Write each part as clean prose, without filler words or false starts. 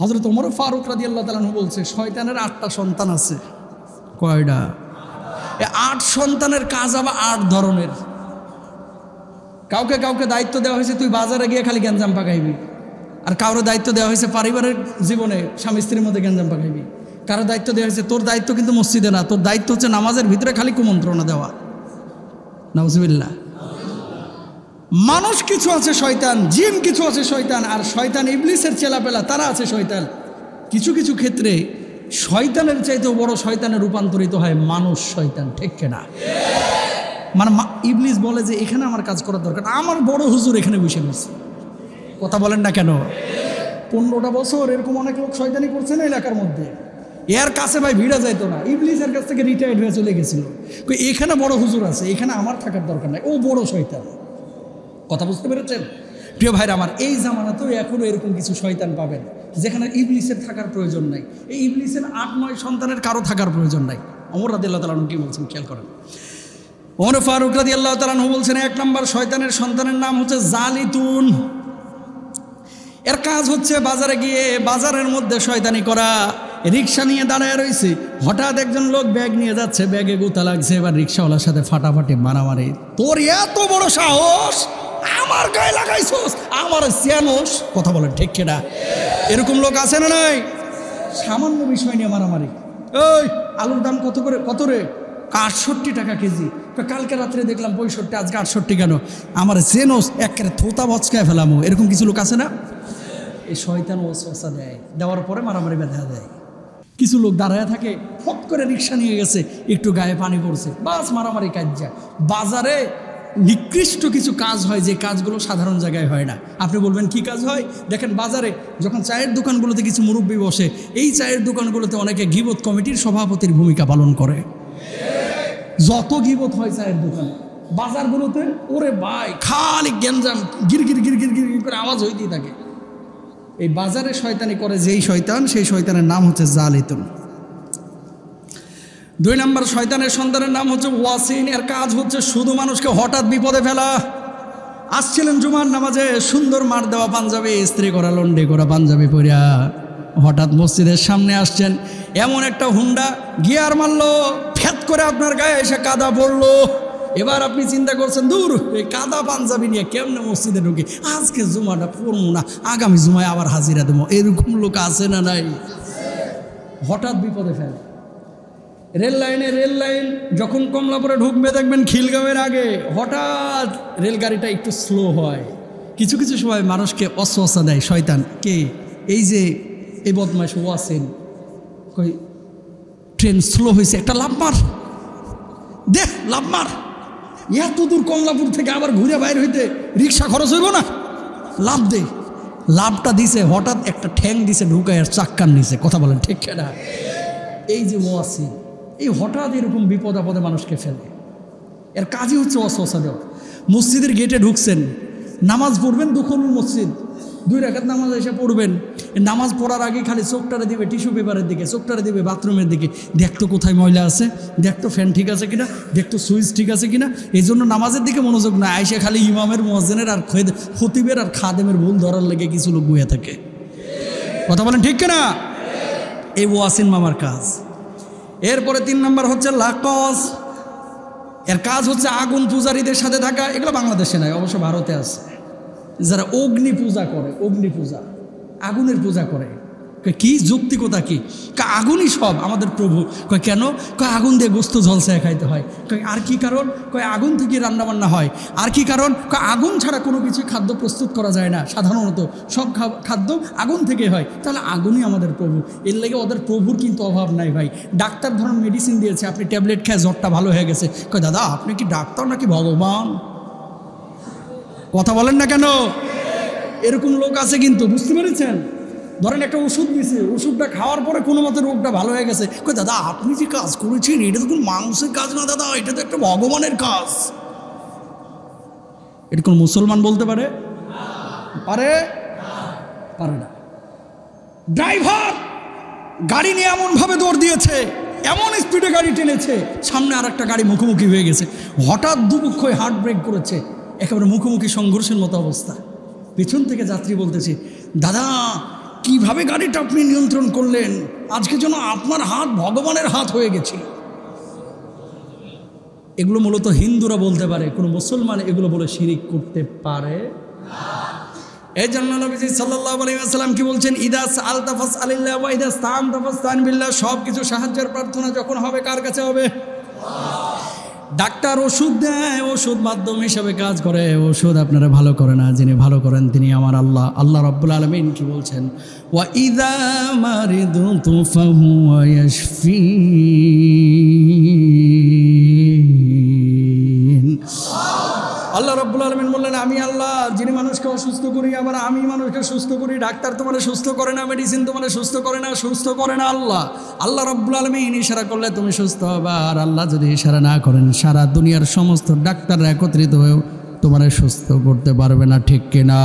হযরত ওমর ফারুক রাদিয়াল্লাহু তাআলা আনহু বলছে শয়তানের 8টা সন্তান আছে। কয়টা? এই 8 সন্তানের কাজ আবার 8 ধরনের। কাউকে কাউকে দায়িত্ব দেওয়া হয়েছে তুই বাজারে গিয়ে খালি গ্যাঞ্জাম পাকাইবি, আর কারো দায়িত্ব দেওয়া হয়েছে পারিবারিক জীবনে স্বামী স্ত্রীর মধ্যে গ্যাঞ্জাম পাকাইবি। কারো দায়িত্ব দেওয়া হয়েছে তোর দায়িত্ব কিন্তু মসজিদে না, তোর দায়িত্ব হচ্ছে নামাজের ভিতরে খালি কুমন্ত্রণা দেওয়া। নাউজুবিল্লাহ। মানুষ কিছু আছে শয়তান, জিন কিছু আছে শয়তান, আর শয়তান ইবলিসের চেলাপেলা তারা আছে শয়তান। কিছু কিছু ক্ষেত্রে শয়তানের চাইতেও বড় শয়তানে রূপান্তরিত হয় মানুষ শয়তান, ঠিক কিনা? মানে ইবলিস বলে যে এখানে আমার কাজ করার দরকার, আমার বড় হুজুর এখানে বসে বসে। কথা বলেন না কেন? 15টা বছর এরকম অনেক লোক শয়তানি করছে না এলাকার মধ্যে, এর কাছে ভাই ভিড়া যাইতো না, ইবলিসের কাছ থেকে রিটায়ার্ড হয়ে চলে গেছিল। এখানে বড় হুজুর আছে, এখানে আমার থাকার দরকার নাই, ও বড় শয়তান। কথা বুঝতে পেরেছেন প্রিয় ভাইরা আমার? এই জামানাতেও এখনো এরকম কিছু শয়তান পাবেন যেখানে ইবলিসের থাকার প্রয়োজন নাই। এই ইবলিসের 8-9 সন্তানের কারো থাকার প্রয়োজন নাই। ওমর রাদিয়াল্লাহু তাআলা আনহু কি বলছেন খেয়াল করেন। ওমর ফারুক রাদিয়াল্লাহু তাআলা আনহু বলছেন 1 নম্বর শয়তানের সন্তানের নাম হচ্ছে জালিতুন। এর কাজ হচ্ছে বাজারে গিয়ে বাজারের মধ্যে শয়তানি করা। রিক্সা নিয়ে দাঁড়ায় রয়েছে, হঠাৎ একজন লোক ব্যাগ নিয়ে যাচ্ছে, ব্যাগে গুতা লাগছে, এবার রিক্সাওয়ালার সাথে ফাটাফাটি মারামারি। তোর এত বড় সাহস, আমার গায়ে লাগাইছস, আমার চেনোস। কথা বলেন ঠিক কিনা? এরকম লোক আছে না নাই? সামান্য বিষয় নিয়ে মারামারি। ওই আলুর দাম কত করে? কত রে? 68 টাকা কেজি। কালকে রাত্রে দেখলাম 65, আজকে 68 কেন? আমার চেনোস, একেবারে থোতা বচকায় ফেলামো। এরকম কিছু লোক আছে না? এই শয়তান ওয়াসওয়াসা দেয়, দেওয়ার পরে মারামারি বেঁধে দেয়। কিছু লোক দাঁড়ায় থাকে, ফট করে রিক্সা নিয়ে গেছে, একটু গায়ে পানি পড়ছে, বাস মারামারি কাজ যায়। বাজারে নিকৃষ্ট কিছু কাজ হয় যে কাজগুলো সাধারণ জায়গায় হয় না। আপনি বলবেন কি কাজ হয়? দেখেন বাজারে যখন চায়ের দোকানগুলোতে কিছু মুরব্বি বসে, এই চায়ের দোকানগুলোতে অনেকে গীবত কমিটির সভাপতির ভূমিকা পালন করে। যত গীবত হয় চায়ের দোকানে, বাজারগুলোতে ওরে ভাই খালি গ্যাঞ্জাম, গিরগির গিরগির গিরগির করে আওয়াজ হইতেই থাকে। এই বাজারে শয়তানি করে যেই শয়তান, সেই শয়তানের নাম হচ্ছে জালিতুন। 2 নম্বর শয়তানের সন্তানের নাম হচ্ছে ওয়াসিন। এর কাজ হচ্ছে শুধু মানুষকে হঠাৎ বিপদে ফেলা। আসছিলেন জুমার নামাজে, সুন্দর মার দেওয়া পাঞ্জাবি, ইস্ত্রি করা লন্ডি করা পাঞ্জাবি পরিয়া, হঠাৎ মসজিদের সামনে আসছেন, এমন একটা হুন্ডা গিয়ার মারলো, ফ্যাত করে আপনার গায়ে এসে কাদা পড়লো। এবার আপনি চিন্তা করছেন, দূর এই কাদা পাঞ্জাবি নিয়ে কেমনে মসজিদে ঢুকি, আজকে জুমাটা পড়বো না, আগামী জুমায় আবার হাজিরা দেবো। এরকম লোক আছে না নাই? হঠাৎ বিপদে ফেলে। রেল লাইন যখন কমলাপুরে ঢুকবে দেখবেন খিলগাঁওয়ের আগে হঠাৎ রেলগাড়িটা একটু স্লো হয়। কিছু কিছু সময় মানুষকে অসওয়াসা দেয় শয়তান। কে? এই যে এই বদমাইশ ওয়াসিন, কই ট্রেন স্লো হয়েছে, একটা লাভ মার, দেখ লাভ মার, এত দূর কমলাপুর থেকে আবার ঘুরে বাইর হইতে রিক্সা খরচ হইব না, লাভ দে। লাভটা দিছে, হঠাৎ একটা ঠ্যাং দিছে ঢুকায় আর চাক্কার নিছে। কথা বলেন ঠিক না? এই যে ওয়াসিন, এই হঠাৎ এরকম বিপদ আপদে মানুষকে ফেলে। এর কাজই হচ্ছে ওয়াসওয়াসা দেওয়া। মসজিদের গেটে ঢুকছেন, নামাজ পড়বেন, দুখনুল মসজিদ, 2 রাকাত নামাজ এসে পড়বেন। নামাজ পড়ার আগে খালি চোখটারে দিবে টিস্যু পেপারের দিকে, চোখটারে দিবে বাথরুমের দিকে, দেখতো কোথায় ময়লা আছে, দেখতো ফ্যান ঠিক আছে কিনা, দেখতো সুইচ ঠিক আছে কিনা। এই জন্য নামাজের দিকে মনোযোগ না, আইসে খালি ইমামের, মুয়াজ্জিনের আর খতিবের আর খাদেমের ভুল ধরার লেগে কিছু লোক বইয়া থাকে। কথা বলেন ঠিক কিনা? এই ওয়াসিন মামার কাজ। এরপরে 3 নম্বর হচ্ছে লাকস। এর কাজ হচ্ছে আগুন পূজারীদের সাথে থাকা। এগুলো বাংলাদেশে নাই, অবশ্য ভারতে আছে। যারা অগ্নি পূজা করে, অগ্নি পূজা, আগুনের পূজা করে। কি যৌক্তিকতা কি? আগুনই সব আমাদের প্রভু। কেন? আগুন দিয়ে গোস্ত ঝলসায় খাইতে হয়। আর কি কারণ? আগুন থেকে রান্নাবান্না হয়। আর কি কারণ? আগুন ছাড়া কোনো কিছু খাদ্য প্রস্তুত করা যায় না, সাধারণত সব খাদ্য আগুন থেকে হয়। তাহলে আগুনই আমাদের প্রভু। এর লেগে ওদের প্রভুর কিন্তু অভাব নাই ভাই। ডাক্তার ধরুন মেডিসিন দিয়েছে, আপনি ট্যাবলেট খেয়ে জ্বরটা ভালো হয়ে গেছে, দাদা আপনি কি ডাক্তার নাকি ভগবান? কথা বলেন না কেন? এরকম লোক আছে কিন্তু, বুঝতে পেরেছেন? ধরেন একটা ওষুধ দিয়েছে, ওষুধটা খাওয়ার পরে কোনো মতে রোগটা ভালো হয়ে গেছে, দাদা আপনি যে কাজ করেছেন এটা তো কোনো মানুষের কাজ না দাদা, এটা তো একটা ভগবানের কাজ। এটা কোন মুসলমান বলতে পারে? পারে? পারে না। ড্রাইভার গাড়ি নিয়ে এমনভাবে দৌড় দিয়েছে, এমন স্পিডে গাড়ি টেনেছে, সামনে আর একটা গাড়ি মুখোমুখি হয়ে গেছে, হঠাৎ দুপক্ষই হার্ট ব্রেক করেছে, একেবারে মুখোমুখি সংঘর্ষের মতো অবস্থা। পেছন থেকে যাত্রী বলতেছে, দাদা কিভাবে গাড়িটা আপনি নিয়ন্ত্রণ করলেন? আজকে যেন আপনার হাত ভগবানের হাত হয়ে গেছিল। এগুলো মূলত হিন্দুরা বলতে পারে, কোনো মুসলমান এগুলো বলে শিরিক করতে পারে না। এই জন্য নবীজি সাল্লাল্লাহু আলাইহি ওয়াসাল্লাম কি বলছেন, ইদা সাআলতা ফাসআলিল্লাহ ওয়া ইদা ইসতাআনতা ফাসতাইন বিল্লাহ। সব কিছু সাহায্যের প্রার্থনা যখন হবে কার কাছে হবে? ডাক্তার ওষুধ দেয়, ওষুধ মাধ্যম হিসাবে কাজ করে, ওষুধ আপনারা ভালো করে না, যিনি ভালো করেন তিনি আমার আল্লাহ। আল্লাহ রাব্বুল আলামিন কি বলছেন, ওয়া ইযা মারিদতু ফাহুয়া ইয়াশফিন। আল্লাহ রাব্বুল আলামিন বললেন, আমি আল্লাহ যিনি মানুষকে অসুস্থ করি, আবার আমি মানুষকে সুস্থ করি। ডাক্তার তোমার সুস্থ করে না, মেডিসিন তোমার সুস্থ করে না, সুস্থ করে না আল্লাহ। আল্লাহ রাব্বুল আলামিন ইশারা করলে তুমি সুস্থ হবে, আর আল্লাহ যদি ইশারা না করেন সারা দুনিয়ার সমস্ত ডাক্তাররা একত্রিত হয়েও তোমার সুস্থ করতে পারবে না, ঠিক কিনা?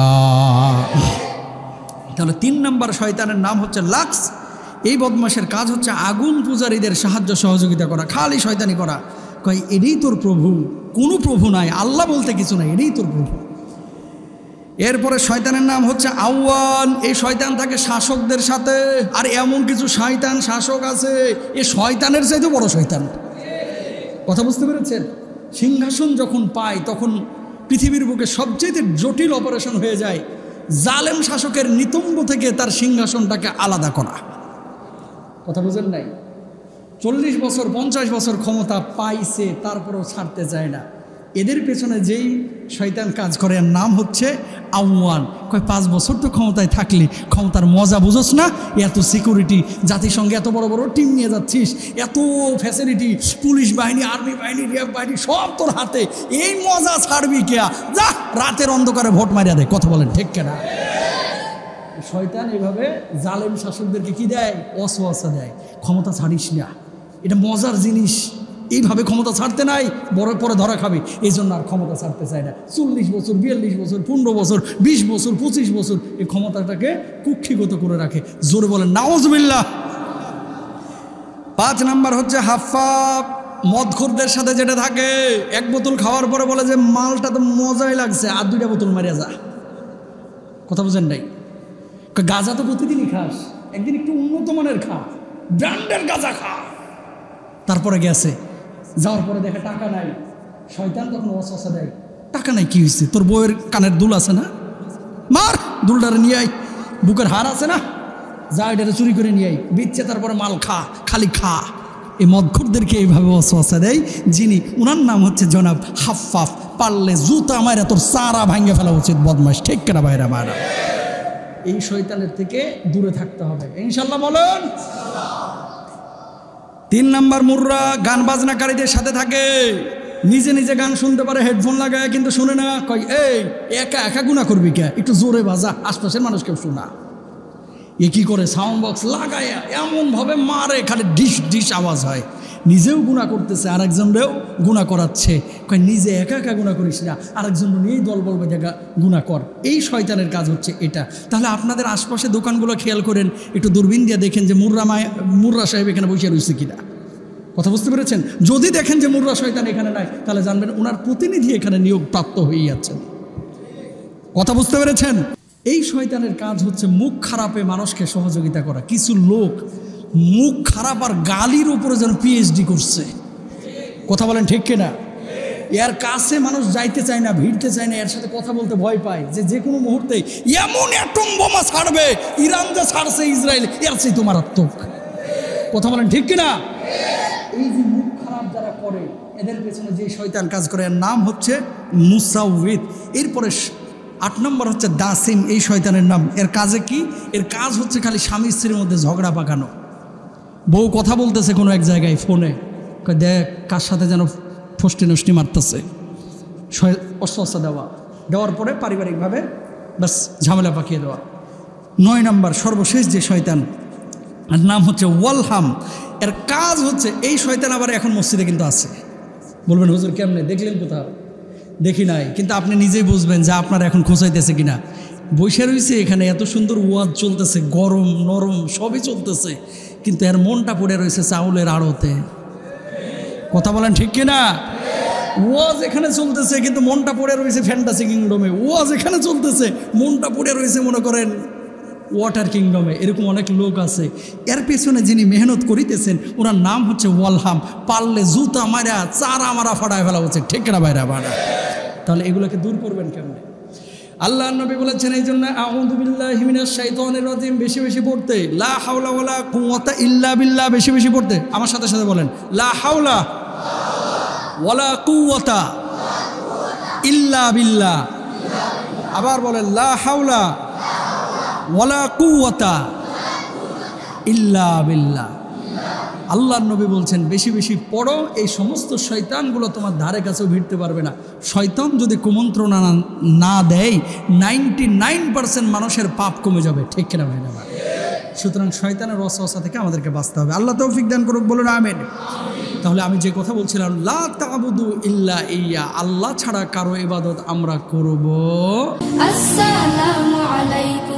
তাহলে 3 নম্বর শয়তানের নাম হচ্ছে লাক্স। এই বদমাশের কাজ হচ্ছে আগুন পূজারীদের সাহায্য সহযোগিতা করা, খালি শয়তানি করা। কয় এটাই তোর প্রভু, কোনো প্রভু নাই, আল্লাহ বলতে কিছু নাই, এটাই তোর প্রভু। এরপরে শয়তানের নাম হচ্ছে আউয়ান। এই শয়তান থাকে শাসকদের সাথে, আর এমন কিছু শয়তান শাসক আছে এ শয়তানের চাইতে বড় শয়তান। কথা বুঝতে পেরেছেন? সিংহাসন যখন পায় তখন পৃথিবীর বুকে সবচেয়ে জটিল অপারেশন হয়ে যায় জালেম শাসকের নিতম্ব থেকে তার সিংহাসনটাকে আলাদা করা। কথা বুঝেন নাই? 40 বছর 50 বছর ক্ষমতা পাইছে, তারপরেও ছাড়তে চায় না। এদের পেছনে যেই শয়তান কাজ করে এর নাম হচ্ছে আউয়ান। কয় 5 বছর তো ক্ষমতায় থাকলি, ক্ষমতার মজা বুঝোস না? এত সিকিউরিটি, জাতিসংঘে এত বড় বড় টিম নিয়ে যাচ্ছিস, এত ফ্যাসিলিটি, পুলিশ বাহিনী, আর্মি বাহিনী, র্যাব বাহিনী সব তোর হাতে, এই মজা ছাড়বি কে? যা রাতের অন্ধকারে ভোট মারিয়া দেয়। কথা বলেন ঠিক কেনা? শয়তান এভাবে জালেম শাসকদেরকে কি দেয়? ওয়াসওয়াসা দেয়, ক্ষমতা ছাড়িস না, এটা মজার জিনিস, এইভাবে ক্ষমতা ছাড়তে নাই, বড় পরে ধরা খাবে, এই জন্য আর ক্ষমতা ছাড়তে চায় না। 40 বছর 42 বছর 15 বছর 20 বছর 25 বছর এই ক্ষমতাটাকে কুক্ষিগত করে রাখে। জোরে বলেন নাউজুবিল্লাহ। 5 নাম্বার হচ্ছে হাফাফ। মদখোরদের সাথে যেটা থাকে, 1 বোতল খাওয়ার পরে বলে যে মালটা তো মজাই লাগছে, আর 2টা বোতল মারিয়া যা। কথা বুঝেন নাই? গাঁজা তো প্রতিদিনই খাস, একদিন একটু উন্নত মানের খা, ব্র্যান্ডের গাঁজা খা। তারপরে গেছে, যাওয়ার পরে দেখে টাকা নাই। শয়তান তখন ওয়াসওয়াসা দেয়, টাকা নাই কি হয়েছে? তোর বউয়ের কানের দুল আছে না, মার দুলটারে নিয়ে আয়। বুকের হার আছে না, যা এটারে চুরি করে নিয়ে আয়, বিচ্ছে তারপরে মাল খা, খালি খা। এই মদখোরদেরকে এইভাবে ওয়াসওয়াসা দেয় যিনি, ওনার নাম হচ্ছে জনাব হাফাফ। পারলে জুতা মায়েরা তোর সারা ভাঙ্গে ফেলা উচিত, বদমাশ, ঠিক কেনা ভাইরা মায়েরা? এই শয়তানের থেকে দূরে থাকতে হবে ইনশাল্লাহ। বলেন। 3 নাম্বার মুররা, গান বাজনাকারীদের সাথে থাকে। নিজে নিজে গান শুনতে পারে, হেডফোন লাগায়, কিন্তু শুনে না। কয় এই একা একা গুনাহ করবি কে? একটু জোরে বাজা, আশপাশের মানুষকে শোনা। এ কি করে? সাউন্ড বক্স লাগায় এমনভাবে মারে, খালি ডিশ ডিশ আওয়াজ হয়। নিজেও গুনাহ করতেছে, আরেকজনরেও গুনাহ করাচ্ছে। কয় নিজে একা একা গুনাহ করিস না, আরেকজন নিয়েই দল বলবে দেখা গুনাহ কর। এই শয়তানের কাজ হচ্ছে এটা। তাহলে আপনাদের আশপাশে দোকানগুলো খেয়াল করেন, একটু দূরবীন দিয়ে দেখেন যে মুর্রা সাহেব এখানে বসে রয়েছে কিনা। কথা বুঝতে পেরেছেন? যদি দেখেন যে মুর্রা শয়তান এখানে নাই, তাহলে জানবেন ওনার প্রতিনিধি এখানে নিয়োগ প্রাপ্ত হয়ে যাচ্ছেন। কথা বুঝতে পেরেছেন? এই শয়তানের কাজ হচ্ছে মুখ খারাপে মানুষকে সহযোগিতা করা। কিছু লোক মুখ খারাপ আর গালির উপরে যেন পিএইচডি করছে। কথা বলেন ঠিক কিনা? এর কাছে মানুষ যাইতে চায় না, ভিড়তে চায় না, এর সাথে কথা বলতে ভয় পায় যে কোনো মুহূর্তে এমন অ্যাটম বোমা ছাড়বে, ইরান যা ছাড়ছে ইসরায়েল, এর চেয়ে তো মারাত্মক। কথা বলেন ঠিক কিনা? এই যে মুখ খারাপ যারা করে, এদের পেছনে যে শয়তান কাজ করে, এর নাম হচ্ছে মুসাউইদ। এরপরে 8 নম্বর হচ্ছে দাসিম। এই শয়তানের নাম। এর কাজে কি? এর কাজ হচ্ছে খালি স্বামী স্ত্রীর মধ্যে ঝগড়া পাকানো। বউ কথা বলতেছে কোনো এক জায়গায় ফোনে, দেখ কার সাথে যেন ফষ্টি নষ্টি মারতেছে, অস্বস্থা দেওয়ার পরে পারিবারিকভাবে ব্যাস ঝামেলা পাকিয়ে দেওয়া। 9 নম্বর সর্বশেষ যে শয়তান, এর নাম হচ্ছে ওয়ালহাম। এর কাজ হচ্ছে, এই শয়তান আবার এখন মসজিদে কিন্তু আছে। বলবেন হুজুর কেমনে দেখলেন? কোথাও দেখি নাই, কিন্তু আপনি নিজেই বুঝবেন যে আপনার এখন খোঁচাইতেছে কিনা। বৈশা রয়েছে এখানে, এত সুন্দর ওয়াজ চলতেছে, গরম নরম সবই চলতেছে, কিন্তু এর মনটা পড়ে রয়েছে চাউলের আড়তে। কথা বলেন ঠিক কিনা? ওয়াজ এখানে চলতেছে কিন্তু মনটা পড়ে রয়েছে ফ্যান্টাসি কিংডমে। ওয়াজ এখানে চলতেছে, মনটা পড়ে রয়েছে মনে করেন ওয়াটার কিংডমে এরকম অনেক লোক আছে। এর পেছনে যিনি মেহনত করিতেছেন ওনার নাম হচ্ছে ওয়ালহাম। পারলে জুতা মারা চারা মারা ফাটায় ফেলা হচ্ছে, ঠিক না ভাইরা বাড়া? তাহলে এগুলোকে দূর করবেন কেমনে? আল্লাহ নবী বলেছেন এই জন্য আউযু বিল্লাহি মিনাশ শাইতানির রাজিম বেশি বেশি পড়তে, লা হাওলা ওয়ালা কুওয়াতা ইল্লা বিল্লাহ বেশি বেশি পড়তে। আমার সাথে সাথে বলেন, লা হাওলা ওয়ালা কুওয়াতা ইল্লা বিল্লাহ। আবার বলেন, লা হাওলা ওয়ালা কুওয়াতা ইল্লা বিল্লাহ। আল্লাহর নবী বলছেন বেশি বেশি পড়ো, এই সমস্ত শয়তানগুলো তোমার ধারে কাছেও ভিড়তে পারবে না। শয়তান যদি কুমন্ত্রণা না দেয় 99% মানুষের পাপ কমে যাবে, ঠিক কিনা ভাই না? সুতরাং শয়তানের ওয়াসওয়াসা থেকে আমাদেরকে বাঁচতে হবে। আল্লাহ তৌফিক দান করুক, বলুন আমিন। তাহলে আমি যে কথা বলছিলাম, লা তা'বুদু ইল্লা ইয়া, আল্লাহ ছাড়া কারো ইবাদত আমরা করব। আসসালামু আলাইকুম।